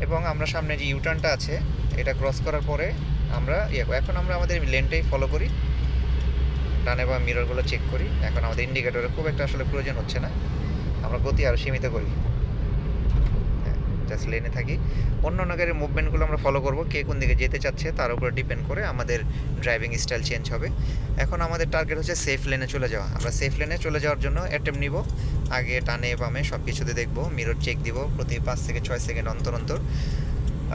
এবং আমরা সামনে যে ইউটার্নটা আছে এটা ক্রস করার পরে আমরা এখন আমরা আমাদের লেনটাই ফলো করি, ডানে বা মিররগুলো চেক করি। এখন আমাদের ইন্ডিকেটরের খুব একটা আসলে প্রয়োজন হচ্ছে না, আমরা গতি আরও সীমিত করি, জাস্ট লেনে থাকি। অন্য গাড়ির মুভমেন্টগুলো আমরা ফলো করব, কে কোন দিকে যেতে চাচ্ছে তার উপরে ডিপেন্ড করে আমাদের ড্রাইভিং স্টাইল চেঞ্জ হবে। এখন আমাদের টার্গেট হচ্ছে সেফ লেনে চলে যাওয়া। আমরা সেফ লেনে চলে যাওয়ার জন্য অ্যাটেম্প নিব, আগে ডানে বামে সব কিছুতে দেখবো, মিরর চেক দিব প্রতি 5 থেকে 6 সেকেন্ড অন্তর অন্তর।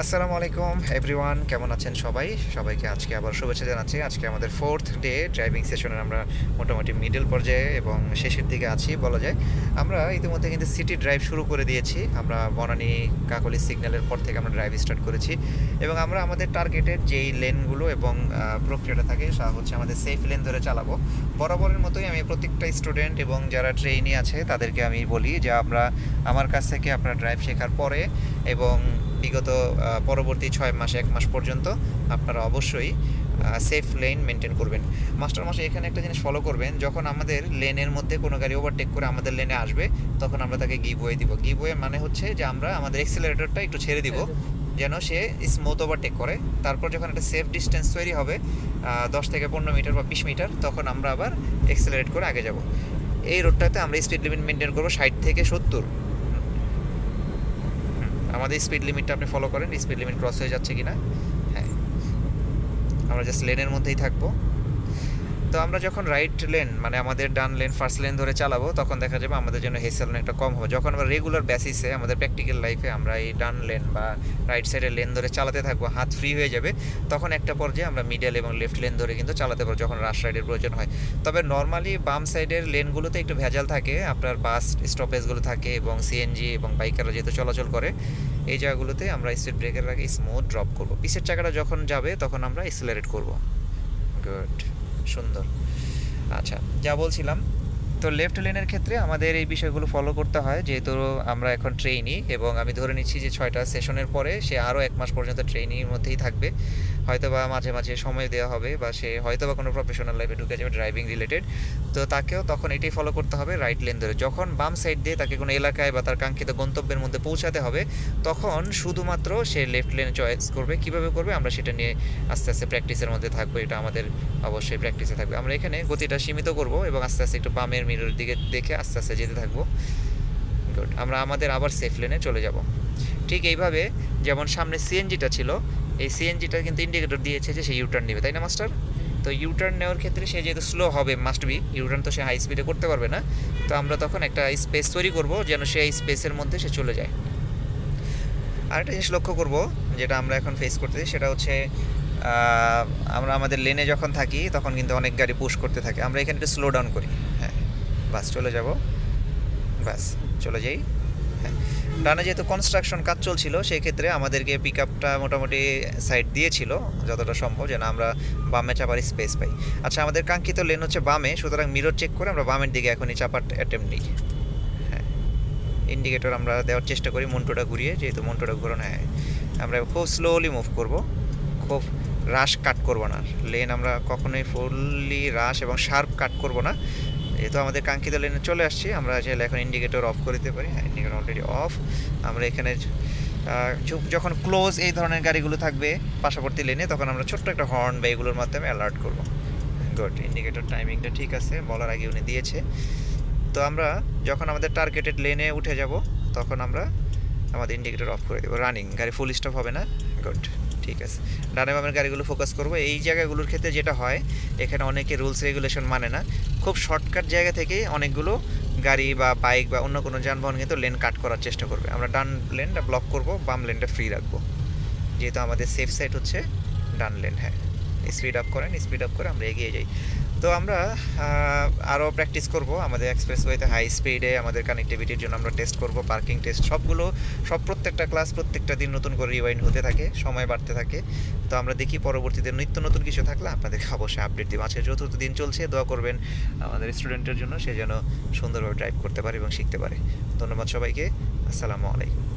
আসসালামু আলাইকুম এভরিওয়ান, কেমন আছেন সবাই? সবাইকে আজকে আবার শুভেচ্ছা জানাচ্ছি। আজকে আমাদের 4th ডে ড্রাইভিং সেশনের আমরা মোটামুটি মিডল পর্যায়ে এবং শেষের দিকে আছি বলা যায়। আমরা ইতিমধ্যে কিন্তু সিটি ড্রাইভ শুরু করে দিয়েছি। আমরা বনানী কাকলি সিগন্যালের পর থেকে আমরা ড্রাইভ স্টার্ট করেছি এবং আমরা আমাদের টার্গেটের যেই লেনগুলো এবং প্রক্রিয়াটা থাকে সেটা হচ্ছে আমাদের সেফ লেন ধরে চালাবো। বরাবরের মতোই আমি প্রত্যেকটা স্টুডেন্ট এবং যারা ট্রেইনি আছে তাদেরকে আমি বলি যে আমার কাছ থেকে আপনারা ড্রাইভ শেখার পরে এবং বিগত পরবর্তী 6 মাস 1 মাস পর্যন্ত আপনারা অবশ্যই সেফ লেন মেনটেন করবেন। মাস্টারমশাই এখানে একটা জিনিস ফলো করবেন, যখন আমাদের লেনের মধ্যে কোনো গাড়ি ওভারটেক করে আমাদের লেনে আসবে তখন আমরা তাকে গিভওয়ে দিব। গিভওয়ে মানে হচ্ছে যে আমরা আমাদের অ্যাক্সিলারেটরটা একটু ছেড়ে দিব যেন সে স্মুথ ওভারটেক করে। তারপর যখন একটা সেফ ডিস্টেন্স তৈরি হবে 10 থেকে 15 মিটার বা 20 মিটার, তখন আমরা আবার অ্যাক্সিলারেট করে আগে যাব। এই রোডটাতে আমরা স্পিড লিমিট মেনটেন করবো 60 থেকে 70। আমাদের স্পিড লিমিটটা আপনি ফলো করেন, স্পিড লিমিট ক্রস হয়ে যাচ্ছে কিনা। হ্যাঁ, আমরা জাস্ট লেনের মধ্যেই থাকবো। তো আমরা যখন রাইট লেন মানে আমাদের ডান লেন ফার্স্ট লেন ধরে চালাবো তখন দেখা যাবে আমাদের জন্য হেসেল অনেকটা কম হবে। যখন আমরা রেগুলার বেসিসে আমাদের প্র্যাকটিক্যাল লাইফে আমরা এই ডান লেন বা রাইট সাইডের লেন ধরে চালাতে থাকবো, হাত ফ্রি হয়ে যাবে, তখন একটা পর্যায়ে আমরা মিডল এবং লেফট লেন ধরে কিন্তু চালাতে পারবো যখন রাশ রাইডের প্রয়োজন হয়। তবে নর্মালি বাম সাইডের লেনগুলোতে একটু ভেজাল থাকে, আপনার বাস স্টপেজগুলো থাকে এবং সিএনজি এবং বাইকাররা যেহেতু চলাচল করে এই জায়গাগুলোতে আমরা স্পিড ব্রেকের আগে স্মুথ ড্রপ করবো। পিছের চাকাটা যখন যাবে তখন আমরা অ্যাক্সিলারেট করবো। গুড, সুন্দর। আচ্ছা, যা বলছিলাম, তো লেফট লেনের ক্ষেত্রে আমাদের এই বিষয়গুলো ফলো করতে হয় যেহেতু আমরা এখন ট্রেইনি এবং আমি ধরে নিচ্ছি যে 6টা সেশনের পরে সে আরও 1 মাস পর্যন্ত ট্রেইনির মধ্যেই থাকবে। হয়তো বা মাঝে মাঝে সময় দেওয়া হবে বা সে হয়তো বা কোনো প্রফেশনাল লাইফে ঢুকে যাবে ড্রাইভিং রিলেটেড, তো তাকেও তখন এটাই ফলো করতে হবে রাইট লেন ধরে। যখন বাম সাইড দিয়ে তাকে কোনো এলাকায় বা তার কাঙ্ক্ষিত গন্তব্যের মধ্যে পৌঁছাতে হবে তখন শুধুমাত্র সে লেফট লেন চয়েস করবে। কীভাবে করবে আমরা সেটা নিয়ে আস্তে আস্তে প্র্যাকটিসের মধ্যে থাকবো, এটা আমাদের অবশ্যই প্র্যাকটিসে থাকবে। আমরা এখানে গতিটা সীমিত করব এবং আস্তে আস্তে একটু বামের মিররের দিকে দেখে আস্তে আস্তে যেতে থাকবো। গুড, আমরা আমাদের আবার সেফ লেনে চলে যাব। ঠিক এইভাবে যেমন সামনে সিএনজিটা ছিল, এই সিএনজিটা কিন্তু ইন্ডিকেটর দিয়েছে যে সে ইউটার্ন নেবে, তাই না মাস্টার? তো ইউটার্ন নেওয়ার ক্ষেত্রে সে যেহেতু স্লো হবে, মাস্ট বি ইউটার্ন তো সে হাই স্পিডে করতে পারবে না, তো আমরা তখন একটা স্পেস তৈরি করব যেন সে এই স্পেসের মধ্যে সে চলে যায়। আরেকটা জিনিস লক্ষ্য করব যেটা আমরা এখন ফেস করতেছি সেটা হচ্ছে আমরা আমাদের লেনে যখন থাকি তখন কিন্তু অনেক গাড়ি পুশ করতে থাকে, আমরা এখানে একটু স্লো ডাউন করি। হ্যাঁ, বাস চলে যাব, বাস চলে যাই। হ্যাঁ, ডানে যেহেতু কনস্ট্রাকশন কাজ চলছিল সেই ক্ষেত্রে আমাদেরকে পিক আপটা মোটামুটি সাইড দিয়েছিল যতটা সম্ভব যেন আমরা বামে চাপার স্পেস পাই। আচ্ছা, আমাদের কাঙ্ক্ষিত লেন হচ্ছে বামে, সুতরাং মিরর চেক করে আমরা বামের দিকে এখনই চাপার অ্যাটেম্প নিই। হ্যাঁ, ইন্ডিকেটর আমরা দেওয়ার চেষ্টা করি মন্টোটা ঘুরিয়ে, যেহেতু মন্টোটা ঘুরানো। হ্যাঁ, আমরা খুব স্লোলি মুভ করব, খুব রাশ কাট করব না লেন, আমরা কখনোই ফুললি রাশ এবং শার্প কাট করব না। যেহেতু আমাদের কাঙ্ক্ষিত লেনে চলে আসছি আমরা চাইলে এখন ইন্ডিকেটর অফ করে দিতে পারি। হ্যাঁ, ইন্ডিকেটর অলরেডি অফ। আমরা এখানে যখন ক্লোজ এই ধরনের গাড়িগুলো থাকবে পার্শ্ববর্তী লেনে তখন আমরা ছোট্ট একটা হর্ন বা এগুলোর মাধ্যমে অ্যালার্ট করব। গুড, ইন্ডিকেটর টাইমিংটা ঠিক আছে, বলার আগে উনি দিয়েছে। তো আমরা যখন আমাদের টার্গেটেড লেনে উঠে যাব তখন আমরা আমাদের ইন্ডিকেটর অফ করে দেবো, রানিং, গাড়ি ফুল স্টপ হবে না। গুড, ঠিক আছে। ডানে বামের গাড়িগুলো ফোকাস করবো। এই জায়গাগুলোর ক্ষেত্রে যেটা হয় এখানে অনেকে রুলস রেগুলেশন মানে না, খুব শর্টকাট জায়গা থেকেই অনেকগুলো গাড়ি বা বাইক বা অন্য কোনো যানবাহন কিন্তু লেন কাট করার চেষ্টা করবে। আমরা ডান লেনটা ব্লক করব, বাম লেনটা ফ্রি রাখবো, যেহেতু আমাদের সেফ সাইড হচ্ছে ডান লেন। হ্যাঁ, স্পিড আপ করেন, স্পিড আপ করে আমরা এগিয়ে যাই। তো আমরা আরও প্র্যাকটিস করব আমাদের এক্সপ্রেসওয়েতে হাই স্পিডে আমাদের কানেক্টিভিটির জন্য আমরা টেস্ট করব, পার্কিং টেস্ট, প্রত্যেকটা ক্লাস প্রত্যেকটা দিন নতুন করে রিওয়াইন্ড হতে থাকে, সময় বাড়তে থাকে। তো আমরা দেখি পরবর্তীতে নিত্য নতুন কিছু থাকলে আপনাদেরকে অবশ্যই আপডেট দিব। আজকে 4th দিন চলছে, দোয়া করবেন আমাদের স্টুডেন্টের জন্য, সে যেন সুন্দরভাবে ড্রাইভ করতে পারে এবং শিখতে পারে। ধন্যবাদ সবাইকে, আসসালামু আলাইকুম।